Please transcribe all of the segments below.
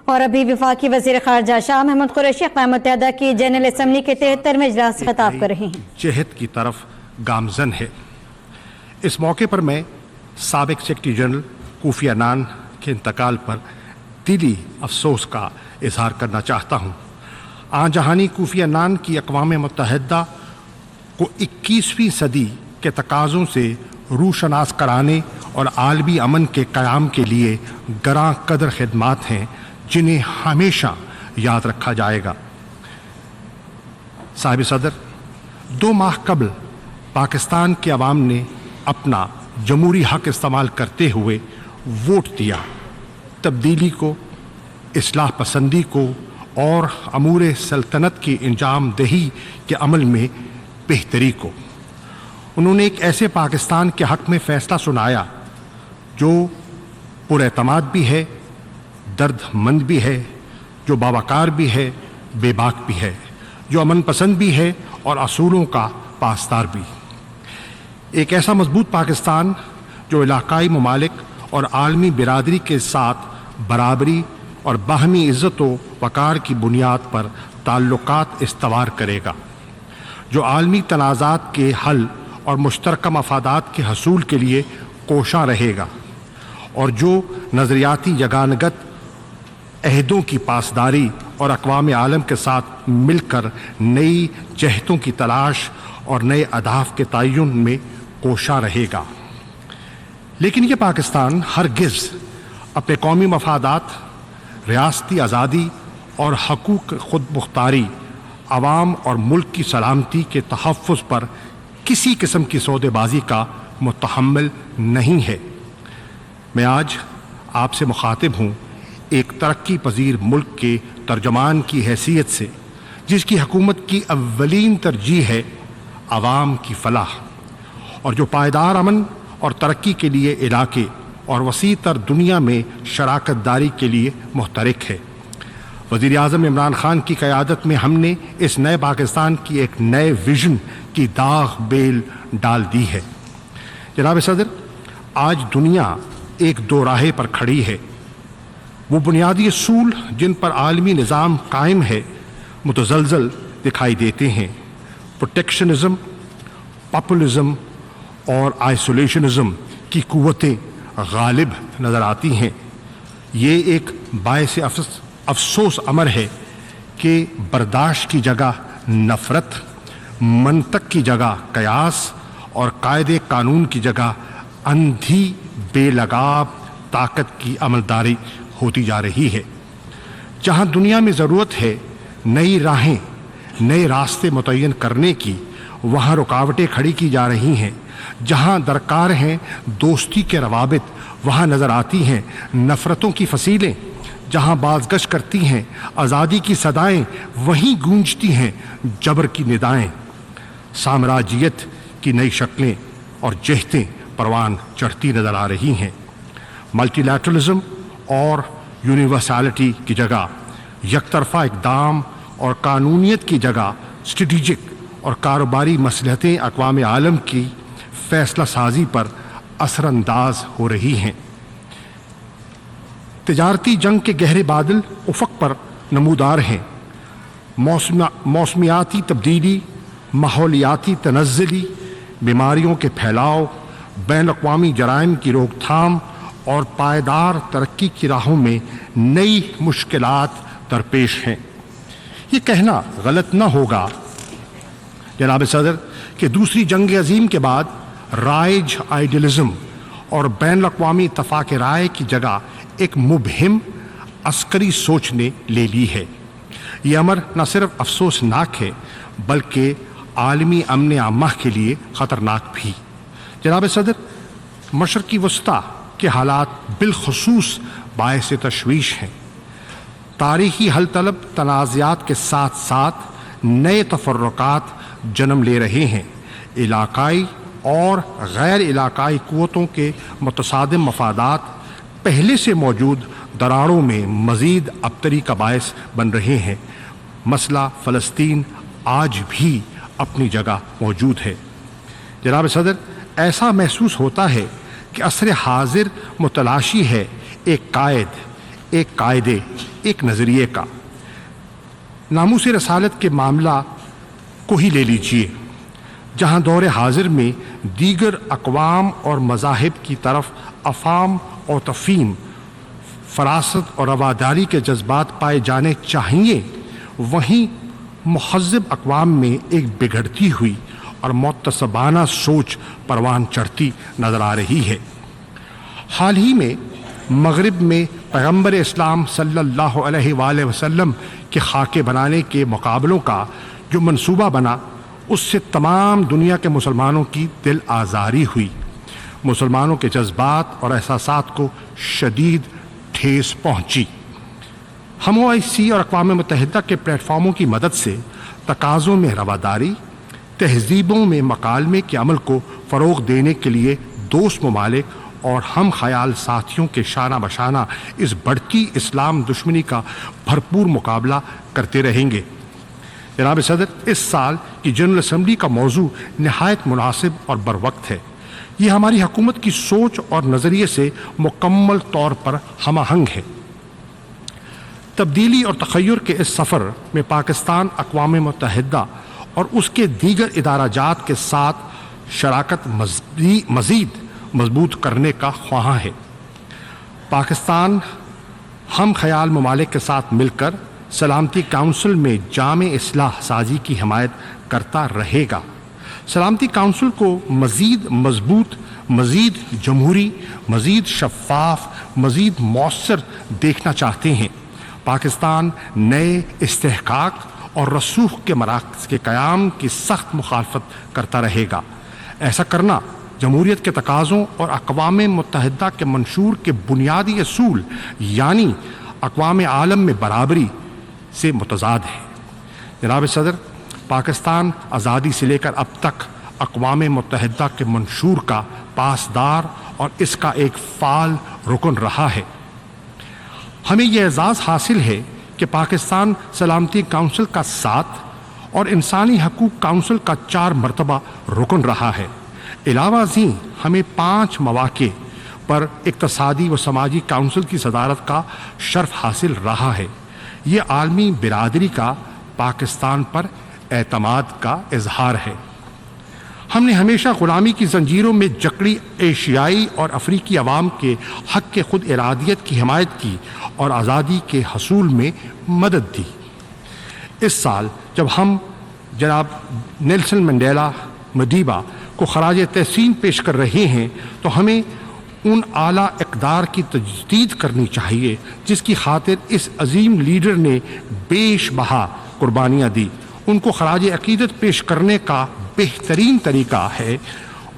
اور ابھی وفاقی وزیر خارجہ شاہ محمود قریشی اقوام متحدہ کی جنرل اسمبلی کے 73ویں اجلاس سے خطاب کر رہے ہیں۔ جہد کی طرف گامزن ہے۔ اس موقع پر میں سابق سیکرٹری جنرل کوفی عنان کے انتقال پر دلی افسوس کا اظہار کرنا چاہتا ہوں۔ آن جہانی کوفی عنان کی اقوام متحدہ کو 21ویں صدی کے تقاضوں سے روشناس کرانے اور عالمی امن کے قیام کے لیے گراں قدر خدمات ہیں جنہیں ہمیشہ یاد رکھا جائے گا۔ صاحب صدر، 2 ماہ قبل پاکستان کے عوام نے اپنا جمہوری حق استعمال کرتے ہوئے ووٹ دیا، تبدیلی کو، اصلاح پسندی کو اور امور سلطنت کی انجام دہی کے عمل میں بہتری کو۔ انہوں نے ایک ایسے پاکستان کے حق میں فیصلہ سنایا جو پر اعتماد بھی ہے، درد مند بھی ہے، جو باوقار بھی ہے، بے باک بھی ہے، جو امن پسند بھی ہے اور اصولوں کا پاسدار بھی۔ ایک ایسا مضبوط پاکستان جو علاقائی ممالک اور عالمی برادری کے ساتھ برابری اور باہمی عزت و وقار کی بنیاد پر تعلقات استوار کرے گا، جو عالمی تنازعات کے حل اور مشترکہ مفادات کے حصول کے لیے کوشاں رہے گا، اور جو نظریاتی یگانگت عہدوں کی پاسداری اور اقوام عالم کے ساتھ مل کر نئی جہتوں کی تلاش اور نئے اہداف کے تعین میں کوشاں رہے گا۔ لیکن یہ پاکستان ہرگز اپنے قومی مفادات، ریاستی آزادی اور حقوق خود مختاری، عوام اور ملک کی سلامتی کے تحفظ پر کسی قسم کی سودے بازی کا متحمل نہیں ہے۔ میں آج آپ سے مخاطب ہوں ایک ترقی پذیر ملک کے ترجمان کی حیثیت سے، جس کی حکومت کی اولین ترجیح ہے عوام کی فلاح، اور جو پائیدار امن اور ترقی کے لیے علاقے اور وسیع تر دنیا میں شراکت داری کے لیے محترک ہے۔ وزیر اعظم عمران خان کی قیادت میں ہم نے اس نئے پاکستان کی ایک نئے ویژن کی داغ بیل ڈال دی ہے۔ جناب صدر، آج دنیا ایک دو راہے پر کھڑی ہے۔ وہ بنیادی اصول جن پر عالمی نظام قائم ہے متزلزل دکھائی دیتے ہیں۔ پروٹیکشنزم، پاپولزم اور آئسولیشنزم کی قوتیں غالب نظر آتی ہیں۔ یہ ایک باعث افسوس امر ہے کہ برداشت کی جگہ نفرت، منطق کی جگہ قیاس اور قاعدے قانون کی جگہ اندھی بے لگام طاقت کی عملداری ہوتی جا رہی ہے۔ جہاں دنیا میں ضرورت ہے نئی راہیں، نئے راستے متعین کرنے کی، وہاں رکاوٹیں کھڑی کی جا رہی ہیں۔ جہاں درکار ہیں دوستی کے روابط، وہاں نظر آتی ہیں نفرتوں کی فصیلیں۔ جہاں بازگشت کرتی ہیں آزادی کی صدائیں، وہیں گونجتی ہیں جبر کی ندائیں۔ سامراجیت کی نئی شکلیں اور جہتیں پروان چڑھتی نظر آ رہی ہیں۔ ملٹی لیٹرلزم اور یونیورسلٹی کی جگہ یک طرفہ اقدام اور قانونیت کی جگہ اسٹریٹجک اور کاروباری مصلحتیں اقوام عالم کی فیصلہ سازی پر اثر انداز ہو رہی ہیں۔ تجارتی جنگ کے گہرے بادل افق پر نمودار ہیں۔ موسمیاتی تبدیلی، ماحولیاتی تنزلی، بیماریوں کے پھیلاؤ، بین الاقوامی جرائم کی روک تھام اور پائیدار ترقی کی راہوں میں نئی مشکلات درپیش ہیں۔ یہ کہنا غلط نہ ہوگا جناب صدر کہ دوسری جنگ عظیم کے بعد رائج آئیڈیلزم اور بین الاقوامی اتفاق رائے کی جگہ ایک مبہم عسکری سوچ نے لے لی ہے۔ یہ امر نہ صرف افسوسناک ہے بلکہ عالمی امن عامہ کے لیے خطرناک بھی۔ جناب صدر، مشرقی وسطی کے حالات بالخصوص باعث تشویش ہیں۔ تاریخی حل طلب تنازعات کے ساتھ ساتھ نئے تفرقات جنم لے رہے ہیں۔ علاقائی اور غیر علاقائی قوتوں کے متصادم مفادات پہلے سے موجود دراڑوں میں مزید ابتری کا باعث بن رہے ہیں۔ مسئلہ فلسطین آج بھی اپنی جگہ موجود ہے۔ جناب صدر، ایسا محسوس ہوتا ہے کہ عصر حاضر متلاشی ہے ایک قائد، ایک قاعدے، ایک نظریے کا۔ ناموس رسالت کے معاملہ کو ہی لے لیجئے، جہاں دور حاضر میں دیگر اقوام اور مذاہب کی طرف افہام اور تفہیم، فراست اور رواداری کے جذبات پائے جانے چاہیے، وہیں مہذب اقوام میں ایک بگڑتی ہوئی اور متعصبانہ سوچ پروان چڑھتی نظر آ رہی ہے۔ حال ہی میں مغرب میں پیغمبر اسلام صلی اللہ علیہ وآلہ وسلم کے خاکے بنانے کے مقابلوں کا جو منصوبہ بنا، اس سے تمام دنیا کے مسلمانوں کی دل آزاری ہوئی، مسلمانوں کے جذبات اور احساسات کو شدید ٹھیس پہنچی۔ ہم OIC اور اقوام متحدہ کے پلیٹ فارموں کی مدد سے تقاضوں میں رواداری، تہذیبوں میں مکالمے کے عمل کو فروغ دینے کے لیے دوست ممالک اور ہم خیال ساتھیوں کے شانہ بشانہ اس بڑھتی اسلام دشمنی کا بھرپور مقابلہ کرتے رہیں گے۔ جناب صدر، اس سال کی جنرل اسمبلی کا موضوع نہایت مناسب اور بروقت ہے۔ یہ ہماری حکومت کی سوچ اور نظریے سے مکمل طور پر ہم آہنگ ہے۔ تبدیلی اور تخیر کے اس سفر میں پاکستان اقوام متحدہ اور اس کے دیگر ادارہ جات کے ساتھ شراکت مزید مضبوط کرنے کا خواہاں ہے۔ پاکستان ہم خیال ممالک کے ساتھ مل کر سلامتی کونسل میں جامع اصلاح سازی کی حمایت کرتا رہے گا۔ سلامتی کونسل کو مزید مضبوط، مزید جمہوری، مزید شفاف، مزید مؤثر دیکھنا چاہتے ہیں۔ پاکستان نئے استحقاق اور رسوخ کے مراکز کے قیام کی سخت مخالفت کرتا رہے گا۔ ایسا کرنا جمہوریت کے تقاضوں اور اقوام متحدہ کے منشور کے بنیادی اصول یعنی اقوام عالم میں برابری سے متضاد ہے۔ جناب صدر، پاکستان آزادی سے لے کر اب تک اقوام متحدہ کے منشور کا پاسدار اور اس کا ایک فعال رکن رہا ہے۔ ہمیں یہ اعزاز حاصل ہے کہ پاکستان سلامتی کونسل کا 7 اور انسانی حقوق کونسل کا 4 مرتبہ رکن رہا ہے۔ علاوہ ازیں ہمیں 5 مواقع پر اقتصادی و سماجی کونسل کی صدارت کا شرف حاصل رہا ہے۔ یہ عالمی برادری کا پاکستان پر اعتماد کا اظہار ہے۔ ہم نے ہمیشہ غلامی کی زنجیروں میں جکڑی ایشیائی اور افریقی عوام کے حق کے خود ارادیت کی حمایت کی اور آزادی کے حصول میں مدد دی۔ اس سال جب ہم جناب نیلسن منڈیلا مڈیبا کو خراج تحسین پیش کر رہے ہیں تو ہمیں ان اعلیٰ اقدار کی تجدید کرنی چاہیے جس کی خاطر اس عظیم لیڈر نے بیش بہا قربانیاں دی۔ ان کو خراج عقیدت پیش کرنے کا بہترین طریقہ ہے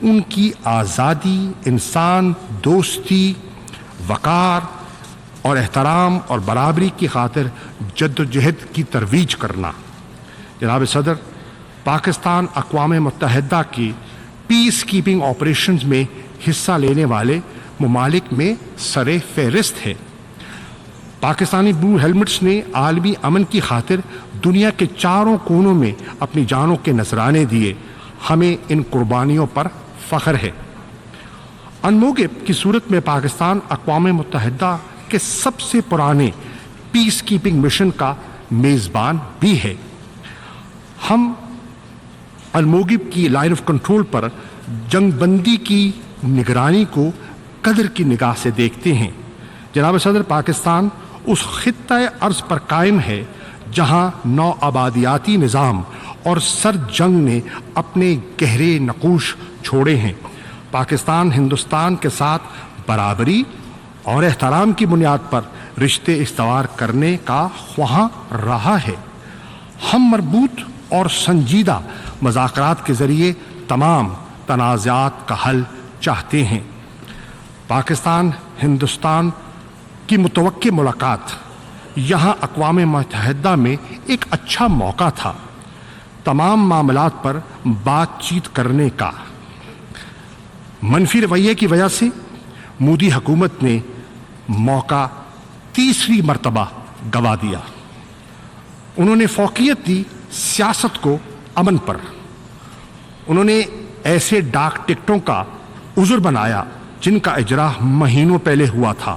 ان کی آزادی، انسان دوستی، وقار اور احترام اور برابری کی خاطر جدوجہد کی ترویج کرنا۔ جناب صدر، پاکستان اقوام متحدہ کی پیس کیپنگ آپریشنز میں حصہ لینے والے ممالک میں سر فہرست ہے۔ پاکستانی بلو ہیلمٹس نے عالمی امن کی خاطر دنیا کے چاروں کونوں میں اپنی جانوں کے نذرانے دیے۔ ہمیں ان قربانیوں پر فخر ہے۔ انموگب کی صورت میں پاکستان اقوام متحدہ کے سب سے پرانے پیس کیپنگ مشن کا میزبان بھی ہے۔ ہم الموگب کی لائن آف کنٹرول پر جنگ بندی کی نگرانی کو قدر کی نگاہ سے دیکھتے ہیں۔ جناب صدر، پاکستان اس خطہ ارض پر قائم ہے جہاں نو آبادیاتی نظام اور سرد جنگ نے اپنے گہرے نقوش چھوڑے ہیں۔ پاکستان ہندوستان کے ساتھ برابری اور احترام کی بنیاد پر رشتے استوار کرنے کا خواہاں رہا ہے۔ ہم مربوط اور سنجیدہ مذاکرات کے ذریعے تمام تنازعات کا حل چاہتے ہیں۔ پاکستان ہندوستان کی متوقع ملاقات یہاں اقوام متحدہ میں ایک اچھا موقع تھا تمام معاملات پر بات چیت کرنے کا۔ منفی رویے کی وجہ سے مودی حکومت نے موقع تیسری مرتبہ گوا دیا۔ انہوں نے فوقیت دی سیاست کو امن پر۔ انہوں نے ایسے ڈاک ٹکٹوں کا عذر بنایا جن کا اجرا مہینوں پہلے ہوا تھا۔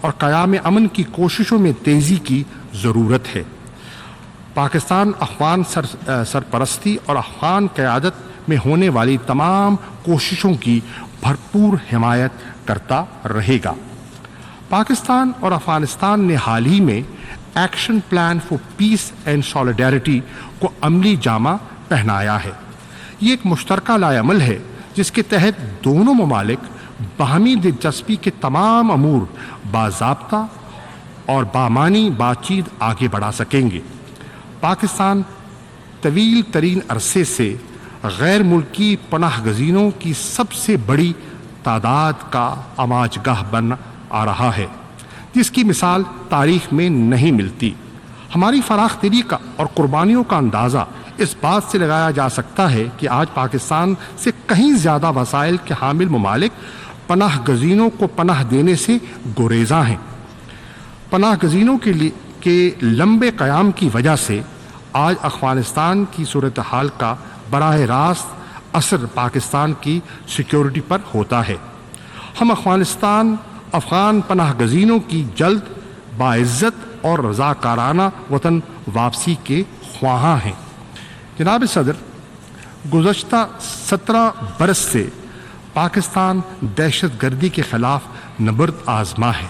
اور قیام امن کی کوششوں میں تیزی کی ضرورت ہے۔ پاکستان افغان سرپرستی اور افغان قیادت میں ہونے والی تمام کوششوں کی بھرپور حمایت کرتا رہے گا۔ پاکستان اور افغانستان نے حال ہی میں action plan for piece and solidarity کو عملی جامہ پہنایا ہے۔ یہ ایک مشترکہ لائحہ عمل ہے جس کے تحت دونوں ممالک باہمی دلچسپی کے تمام امور باضابطہ اور بامعنی بات چیت آگے بڑھا سکیں گے۔ پاکستان طویل ترین عرصے سے غیر ملکی پناہ گزینوں کی سب سے بڑی تعداد کا آماج گاہ بن آ رہا ہے، جس کی مثال تاریخ میں نہیں ملتی۔ ہماری فراخ دلی کا اور قربانیوں کا اندازہ اس بات سے لگایا جا سکتا ہے کہ آج پاکستان سے کہیں زیادہ وسائل کے حامل ممالک پناہ گزینوں کو پناہ دینے سے گریزاں ہیں۔ پناہ گزینوں کے لمبے قیام کی وجہ سے آج افغانستان کی صورتحال کا براہ راست اثر پاکستان کی سیکیورٹی پر ہوتا ہے۔ ہم افغان پناہ گزینوں کی جلد باعزت اور رضاکارانہ وطن واپسی کے خواہاں ہیں۔ جناب صدر، گزشتہ 17 برس سے پاکستان دہشت گردی کے خلاف نبرد آزما ہے۔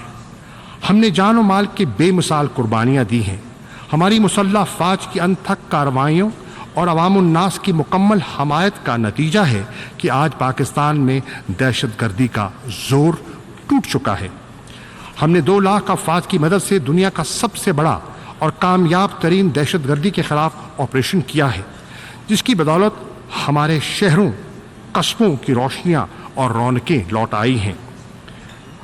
ہم نے جان و مال کے بے مثال قربانیاں دی ہیں۔ ہماری مسلح افواج کی انتھک کارروائیوں اور عوام الناس کی مکمل حمایت کا نتیجہ ہے کہ آج پاکستان میں دہشت گردی کا زور ٹوٹ چکا ہے۔ ہم نے 2 لاکھ افواج کی مدد سے دنیا کا سب سے بڑا اور کامیاب ترین دہشت گردی کے خلاف آپریشن کیا ہے، جس کی بدولت ہمارے شہروں قصبوں کی روشنیاں اور رونقیں لوٹ آئی ہیں۔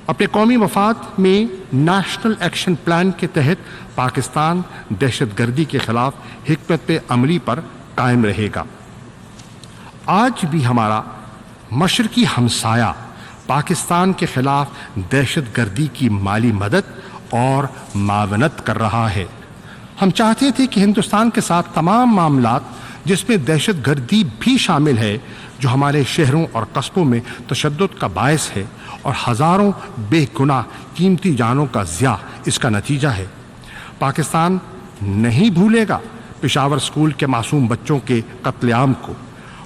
اپنے قومی مفاد میں نیشنل ایکشن پلان کے تحت پاکستان دہشت گردی کے خلاف حکمت عملی پر قائم رہے گا۔ آج بھی ہمارا مشرقی ہمسایہ پاکستان کے خلاف دہشت گردی کی مالی مدد اور معاونت کر رہا ہے۔ ہم چاہتے تھے کہ ہندوستان کے ساتھ تمام معاملات، جس میں دہشت گردی بھی شامل ہے، جو ہمارے شہروں اور قصبوں میں تشدد کا باعث ہے اور ہزاروں بے گناہ قیمتی جانوں کا ضیاع اس کا نتیجہ ہے۔ پاکستان نہیں بھولے گا پشاور اسکول کے معصوم بچوں کے قتل عام کو،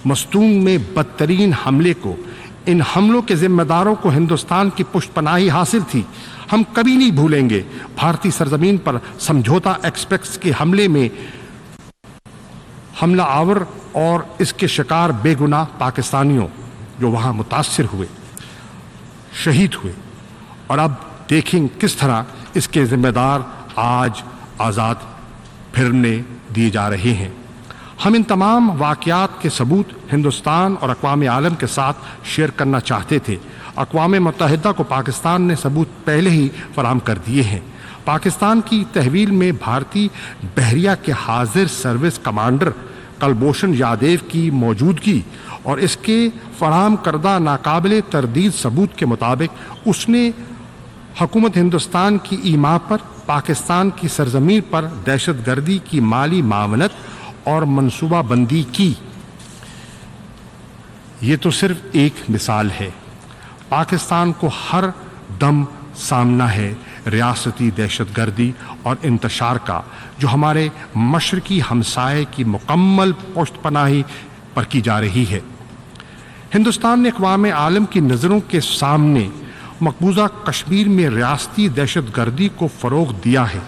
مستونگ میں بدترین حملے کو۔ ان حملوں کے ذمہ داروں کو ہندوستان کی پشت پناہی حاصل تھی۔ ہم کبھی نہیں بھولیں گے بھارتی سرزمین پر سمجھوتا ایکسپریس کے حملے میں حملہ آور اور اس کے شکار بے گناہ پاکستانیوں جو وہاں متاثر ہوئے، شہید ہوئے، اور اب دیکھیں کس طرح اس کے ذمہ دار آج آزاد پھرنے دیے جا رہے ہیں۔ ہم ان تمام واقعات کے ثبوت ہندوستان اور اقوام عالم کے ساتھ شیئر کرنا چاہتے تھے۔ اقوام متحدہ کو پاکستان نے ثبوت پہلے ہی فراہم کر دیے ہیں۔ پاکستان کی تحویل میں بھارتی بحریہ کے حاضر سروس کمانڈر کلبھوشن یادیو کی موجودگی اور اس کے فراہم کردہ ناقابل تردید ثبوت کے مطابق اس نے حکومت ہندوستان کی ایما پر پاکستان کی سرزمین پر دہشت گردی کی مالی معاونت اور منصوبہ بندی کی۔ یہ تو صرف ایک مثال ہے۔ پاکستان کو ہر دم سامنا ہے ریاستی دہشت گردی اور انتشار کا، جو ہمارے مشرقی ہمسائے کی مکمل پشت پناہی پر کی جا رہی ہے۔ ہندوستان نے اقوام عالم کی نظروں کے سامنے مقبوضہ کشمیر میں ریاستی دہشت گردی کو فروغ دیا ہے۔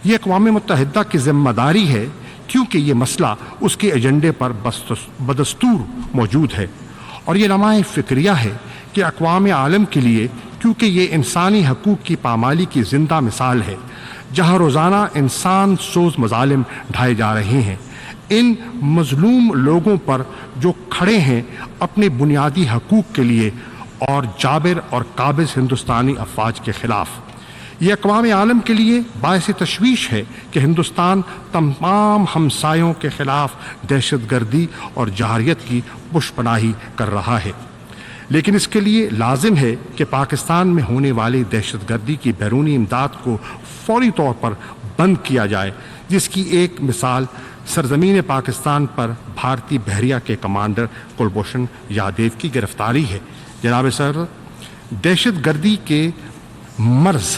یہ اقوام متحدہ کی ذمہ داری ہے، کیونکہ یہ مسئلہ اس کے ایجنڈے پر بدستور موجود ہے، اور یہ نمائے فکریہ ہے کہ اقوام عالم کے لیے، کیونکہ یہ انسانی حقوق کی پامالی کی زندہ مثال ہے، جہاں روزانہ انسان سوز مظالم ڈھائے جا رہے ہیں، ان مظلوم لوگوں پر جو کھڑے ہیں اپنے بنیادی حقوق کے لیے اور جابر اور قابض ہندوستانی افواج کے خلاف۔ یہ اقوام عالم کے لیے باعث تشویش ہے کہ ہندوستان تمام ہمسایوں کے خلاف دہشت گردی اور جارحیت کی پشت پناہی کر رہا ہے، لیکن اس کے لیے لازم ہے کہ پاکستان میں ہونے والی دہشت گردی کی بیرونی امداد کو فوری طور پر بند کیا جائے، جس کی ایک مثال سرزمین پاکستان پر بھارتی بحریہ کے کمانڈر کلبھوشن یادیو کی گرفتاری ہے۔ جناب سر، دہشت گردی کے مرض